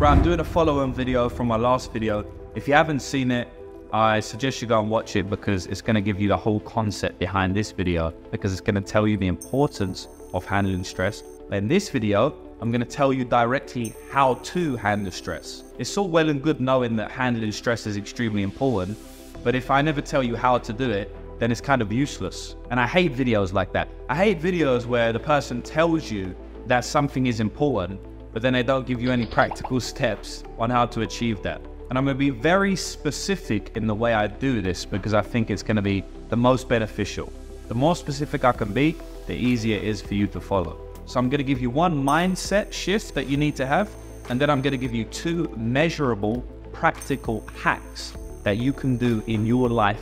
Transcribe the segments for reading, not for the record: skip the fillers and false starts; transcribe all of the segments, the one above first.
Right, I'm doing a follow-on video from my last video. If you haven't seen it, I suggest you go and watch it because it's going to give you the whole concept behind this video, because it's going to tell you the importance of handling stress. In this video, I'm going to tell you directly how to handle stress. It's all well and good knowing that handling stress is extremely important, but if I never tell you how to do it, then it's kind of useless. And I hate videos like that. I hate videos where the person tells you that something is important, but then they don't give you any practical steps on how to achieve that. And I'm going to be very specific in the way I do this because I think it's going to be the most beneficial. The more specific I can be, the easier it is for you to follow. So I'm going to give you one mindset shift that you need to have, and then I'm going to give you two measurable, practical hacks that you can do in your life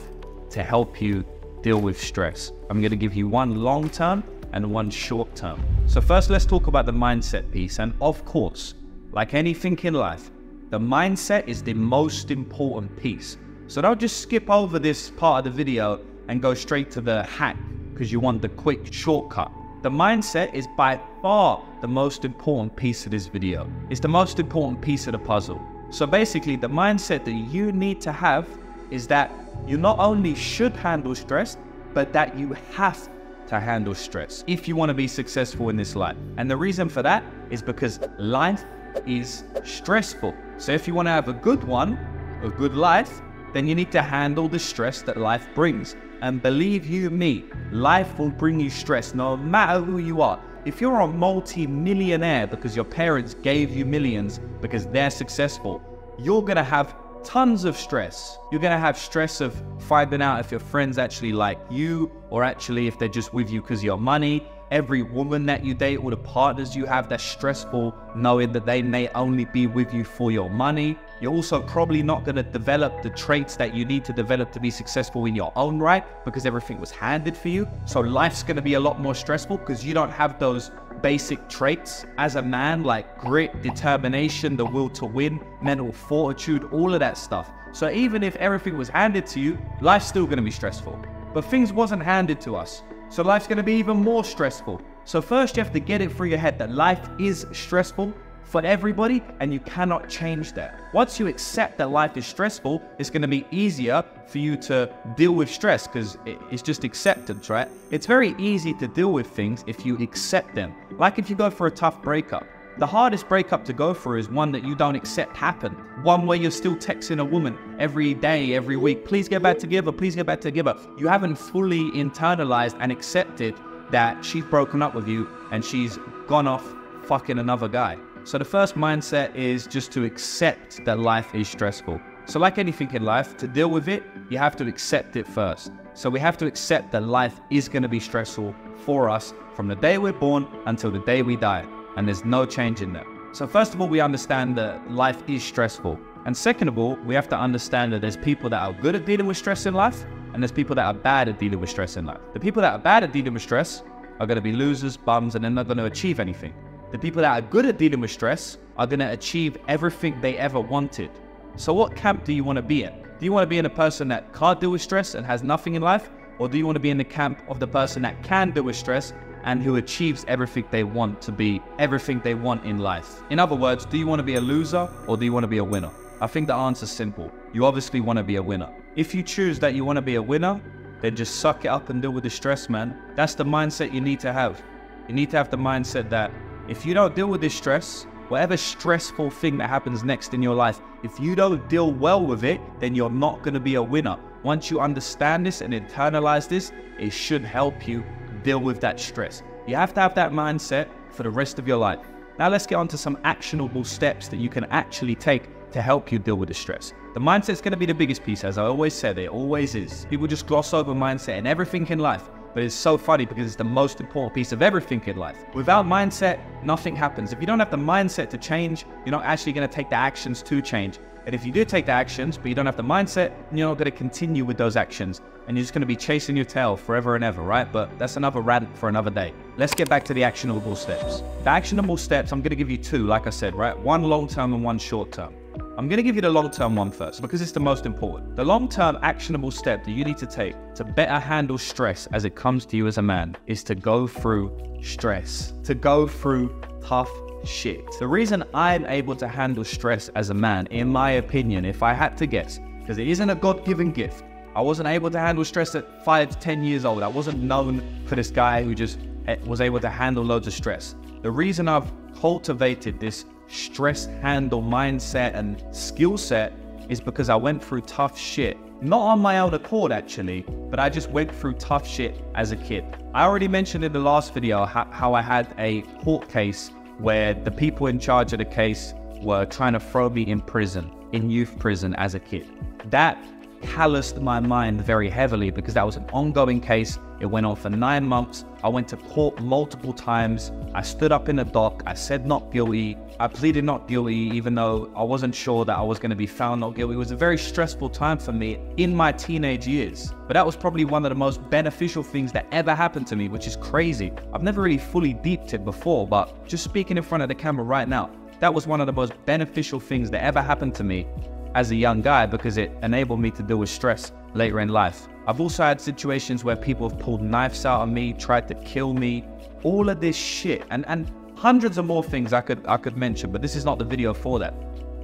to help you deal with stress. I'm going to give you one long-term and one short-term. So first, let's talk about the mindset piece. And of course, like anything in life, the mindset is the most important piece. So don't just skip over this part of the video and go straight to the hack because you want the quick shortcut. The mindset is by far the most important piece of this video. It's the most important piece of the puzzle. So basically, the mindset that you need to have is that you not only should handle stress, but that you have to handle stress if you want to be successful in this life. And the reason for that is because life is stressful. So if you want to have a good one, a good life, then you need to handle the stress that life brings. And believe you me, life will bring you stress no matter who you are. If you're a multi-millionaire because your parents gave you millions because they're successful, you're going to have tons of stress. You're going to have stress of finding out if your friends actually like you, or actually if they're just with you because of your money. Every woman that you date, or the partners you have, that's stressful, knowing that they may only be with you for your money. You're also probably not going to develop the traits that you need to develop to be successful in your own right because everything was handed for you. So life's going to be a lot more stressful because you don't have those basic traits as a man, like grit, determination, the will to win, mental fortitude, all of that stuff. So even if everything was handed to you, life's still going to be stressful. But things wasn't handed to us, so life's going to be even more stressful. So first you have to get it through your head that life is stressful for everybody and you cannot change that. Once you accept that life is stressful, it's going to be easier for you to deal with stress because it's just acceptance, right? It's very easy to deal with things if you accept them. Like if you go for a tough breakup. The hardest breakup to go through is one that you don't accept happened. One where you're still texting a woman every day, every week, please get back together, please get back together. You haven't fully internalized and accepted that she's broken up with you and she's gone off fucking another guy. So the first mindset is just to accept that life is stressful. So like anything in life, to deal with it, you have to accept it first. So we have to accept that life is going to be stressful for us from the day we're born until the day we die. And there's no change in that. So first of all, we understand that life is stressful. And second of all, we have to understand that there's people that are good at dealing with stress in life, and there's people that are bad at dealing with stress in life. The people that are bad at dealing with stress are going to be losers, bums, and they're not going to achieve anything. The people that are good at dealing with stress are going to achieve everything they ever wanted. So what camp do you want to be in? Do you want to be in a person that can't deal with stress and has nothing in life? Or do you want to be in the camp of the person that can deal with stress and who achieves everything they want to be, everything they want in life? In other words, do you want to be a loser or do you want to be a winner? I think the answer's simple. You obviously want to be a winner. If you choose that you want to be a winner, then just suck it up and deal with the stress, man. That's the mindset you need to have. You need to have the mindset that if you don't deal with this stress, whatever stressful thing that happens next in your life, if you don't deal well with it, then you're not going to be a winner. Once you understand this and internalize this, it should help you deal with that stress. You have to have that mindset for the rest of your life. Now let's get on to some actionable steps that you can actually take to help you deal with the stress. The mindset's going to be the biggest piece, as I always said, it always is. People just gloss over mindset and everything in life, but it's so funny because it's the most important piece of everything in life. Without mindset, nothing happens. If you don't have the mindset to change, you're not actually going to take the actions to change. And if you do take the actions, but you don't have the mindset, you're not going to continue with those actions. And you're just going to be chasing your tail forever and ever, right? But that's another rant for another day. Let's get back to the actionable steps. The actionable steps, I'm going to give you two, like I said, right? One long-term and one short-term. I'm going to give you the long-term one first because it's the most important. The long-term actionable step that you need to take to better handle stress as it comes to you as a man is to go through stress, to go through tough shit. The reason I'm able to handle stress as a man, in my opinion, if I had to guess, because it isn't a God-given gift. I wasn't able to handle stress at 5 to 10 years old. I wasn't known for this guy who just was able to handle loads of stress. The reason I've cultivated this stress handle mindset and skill set is because I went through tough shit. Not on my own accord actually, but I just went through tough shit as a kid. I already mentioned in the last video how I had a court case where the people in charge of the case were trying to throw me in prison, in youth prison as a kid. That calloused my mind very heavily because that was an ongoing case. It went on for 9 months. I went to court multiple times. I stood up in the dock. I said not guilty. I pleaded not guilty even though I wasn't sure that I was going to be found not guilty. It was a very stressful time for me in my teenage years. But that was probably one of the most beneficial things that ever happened to me, which is crazy. I've never really fully deeped it before, but just speaking in front of the camera right now, that was one of the most beneficial things that ever happened to me as a young guy because it enabled me to deal with stress later in life. I've also had situations where people have pulled knives out of me, tried to kill me, all of this shit, and hundreds of more things I could mention, but this is not the video for that.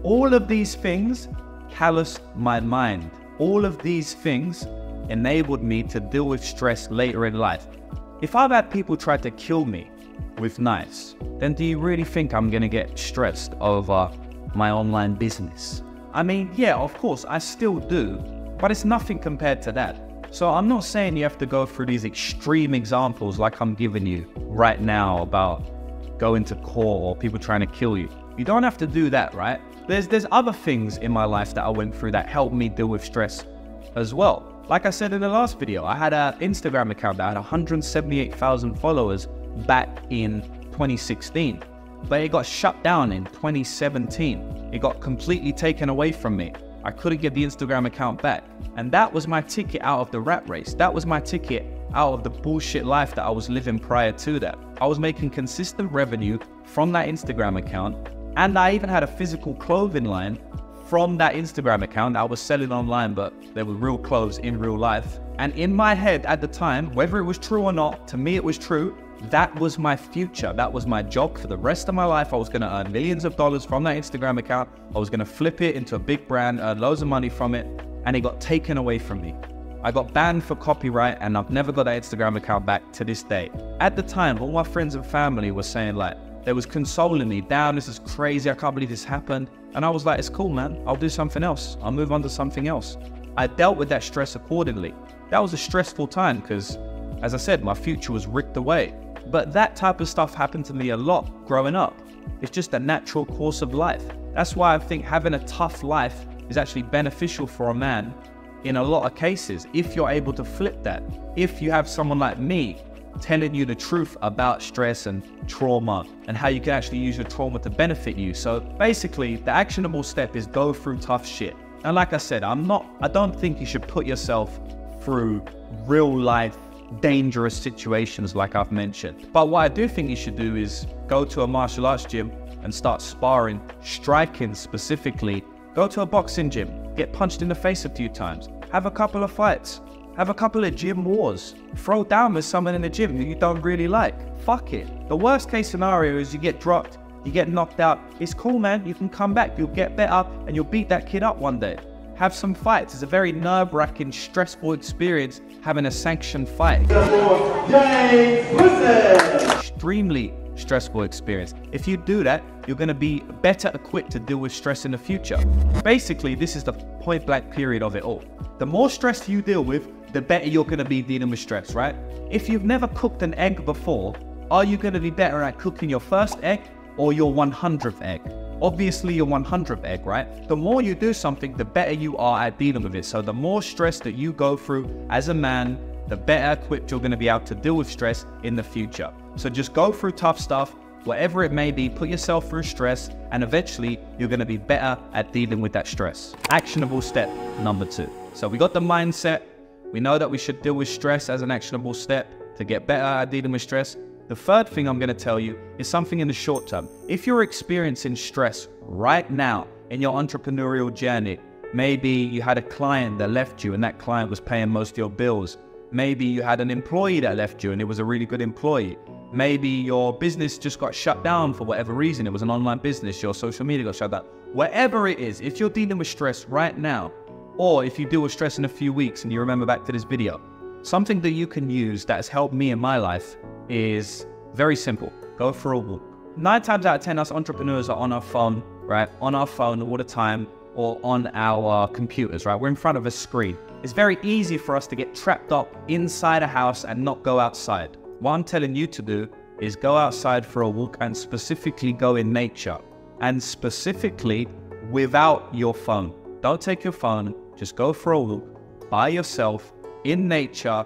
All of these things calloused my mind. All of these things enabled me to deal with stress later in life. If I've had people try to kill me with knives, then do you really think I'm gonna get stressed over my online business? I mean, yeah, of course, I still do, but it's nothing compared to that. So I'm not saying you have to go through these extreme examples like I'm giving you right now about going to court or people trying to kill you. You don't have to do that, right? There's other things in my life that I went through that helped me deal with stress as well. Like I said in the last video, I had an Instagram account that had 178,000 followers back in 2016. But it got shut down in 2017. It got completely taken away from me. I couldn't get the Instagram account back. And that was my ticket out of the rat race. That was my ticket out of the bullshit life that I was living prior to that. I was making consistent revenue from that Instagram account. And I even had a physical clothing line from that Instagram account that I was selling online, but they were real clothes in real life. And in my head at the time, whether it was true or not, to me it was true. That was my future. That was my job for the rest of my life. I was going to earn millions of dollars from that Instagram account. I was going to flip it into a big brand, earn loads of money from it, and it got taken away from me. I got banned for copyright and I've never got that Instagram account back to this day. At the time, all my friends and family were saying like, they was consoling me, "Damn, this is crazy. I can't believe this happened." And I was like, it's cool, man. I'll do something else. I'll move on to something else. I dealt with that stress accordingly. That was a stressful time because, as I said, my future was ripped away. But that type of stuff happened to me a lot growing up. It's just a natural course of life. That's why I think having a tough life is actually beneficial for a man in a lot of cases, if you're able to flip that. If you have someone like me telling you the truth about stress and trauma and how you can actually use your trauma to benefit you. So basically, the actionable step is go through tough shit. And like I said, I don't think you should put yourself through real life dangerous situations like I've mentioned. But what I do think you should do is go to a martial arts gym and start sparring, striking specifically. Go to a boxing gym, get punched in the face a few times, have a couple of fights, have a couple of gym wars, throw down with someone in the gym who you don't really like. Fuck it. The worst case scenario is you get dropped, you get knocked out. It's cool, man. You can come back, you'll get better, and you'll beat that kid up one day. Have some fights. It's a very nerve-wracking, stressful experience having a sanctioned fight. Extremely stressful experience. If you do that, you're going to be better equipped to deal with stress in the future. Basically, this is the point-blank period of it all. The more stress you deal with, the better you're going to be dealing with stress, right? If you've never cooked an egg before, are you going to be better at cooking your first egg or your 100th egg? Obviously your 100th egg, right? The more you do something, the better you are at dealing with it. So the more stress that you go through as a man, the better equipped you're going to be able to deal with stress in the future. So just go through tough stuff, whatever it may be, put yourself through stress, and eventually you're going to be better at dealing with that stress. Actionable step number 2. So we got the mindset. We know that we should deal with stress as an actionable step to get better at dealing with stress. The third thing I'm going to tell you is something in the short term. If you're experiencing stress right now in your entrepreneurial journey, maybe you had a client that left you and that client was paying most of your bills, Maybe you had an employee that left you and it was a really good employee. Maybe your business just got shut down for whatever reason. It was an online business, your social media got shut down. Whatever it is, if you're dealing with stress right now, or if you deal with stress in a few weeks and you remember back to this video, something that you can use that has helped me in my life is very simple. Go for a walk. 9 times out of 10, us entrepreneurs are on our phone, right? On our phone all the time, or on our computers, right? We're in front of a screen. It's very easy for us to get trapped up inside a house and not go outside. What I'm telling you to do is go outside for a walk and specifically go in nature, and specifically without your phone. Don't take your phone, just go for a walk by yourself in nature,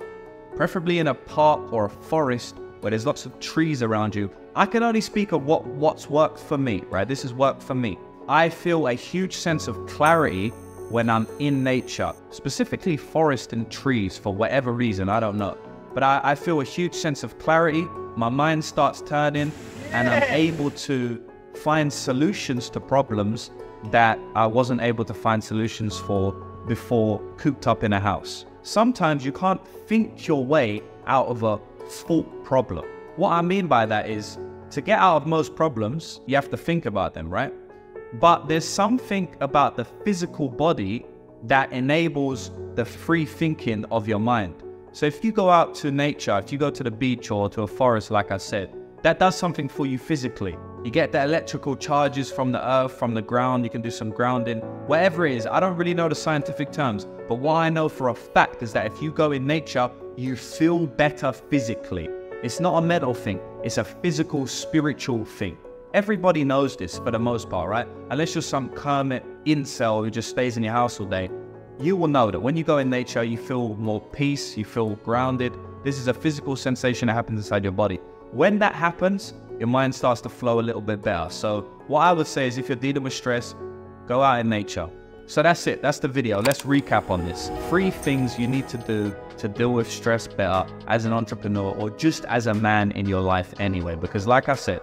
preferably in a park or a forest where there's lots of trees around you. I can only speak of what's worked for me, right? This has worked for me. I feel a huge sense of clarity when I'm in nature, specifically forest and trees for whatever reason, I don't know. But I feel a huge sense of clarity. My mind starts turning and I'm able to find solutions to problems that I wasn't able to find solutions for before, cooped up in a house. Sometimes you can't think your way out of a full problem. What I mean by that is, to get out of most problems, you have to think about them, right? But there's something about the physical body that enables the free thinking of your mind. So if you go out to nature, if you go to the beach or to a forest, like I said, that does something for you physically. You get the electrical charges from the earth, from the ground. You can do some grounding, whatever it is. I don't really know the scientific terms, but what I know for a fact is that if you go in nature, you feel better physically. It's not a mental thing. It's a physical, spiritual thing. Everybody knows this for the most part, right? Unless you're some Kermit incel who just stays in your house all day, you will know that when you go in nature, you feel more peace, you feel grounded. This is a physical sensation that happens inside your body. When that happens, your mind starts to flow a little bit better. So what I would say is, if you're dealing with stress, go out in nature. So that's it. That's the video. Let's recap on this. 3 things you need to do to deal with stress better as an entrepreneur, or just as a man in your life anyway. Because like I said,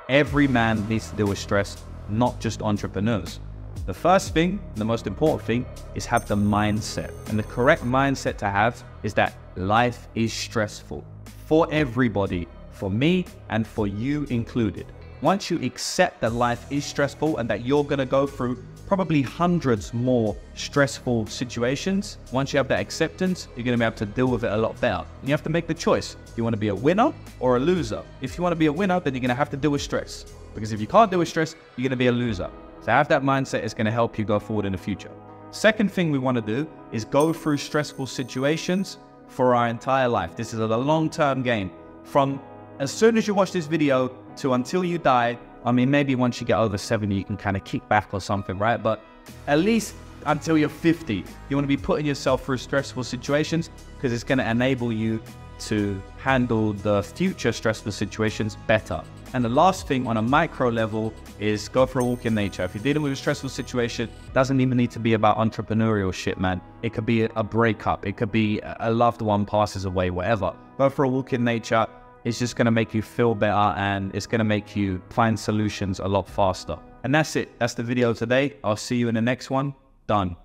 every man needs to deal with stress, not just entrepreneurs. The first thing, the most important thing, is have the mindset. And the correct mindset to have is that life is stressful for everybody, for me and for you included. Once you accept that life is stressful and that you're gonna go through probably hundreds more stressful situations, once you have that acceptance, you're gonna be able to deal with it a lot better. And you have to make the choice. Do you wanna be a winner or a loser? If you wanna be a winner, then you're gonna have to deal with stress. Because if you can't deal with stress, you're gonna be a loser. So have that mindset. Is gonna help you go forward in the future. Second thing we wanna do is go through stressful situations for our entire life. This is a long-term game. From as soon as you watch this video to until you die. I mean, maybe once you get over 70, you can kind of kick back or something, right? But at least until you're 50, you want to be putting yourself through stressful situations, because it's going to enable you to handle the future stressful situations better. And the last thing on a micro level is go for a walk in nature. If you're dealing with a stressful situation, it doesn't even need to be about entrepreneurial shit, man. It could be a breakup. It could be a loved one passes away, whatever. Go for a walk in nature. It's just going to make you feel better, and it's going to make you find solutions a lot faster. And that's it. That's the video today. I'll see you in the next one. Done.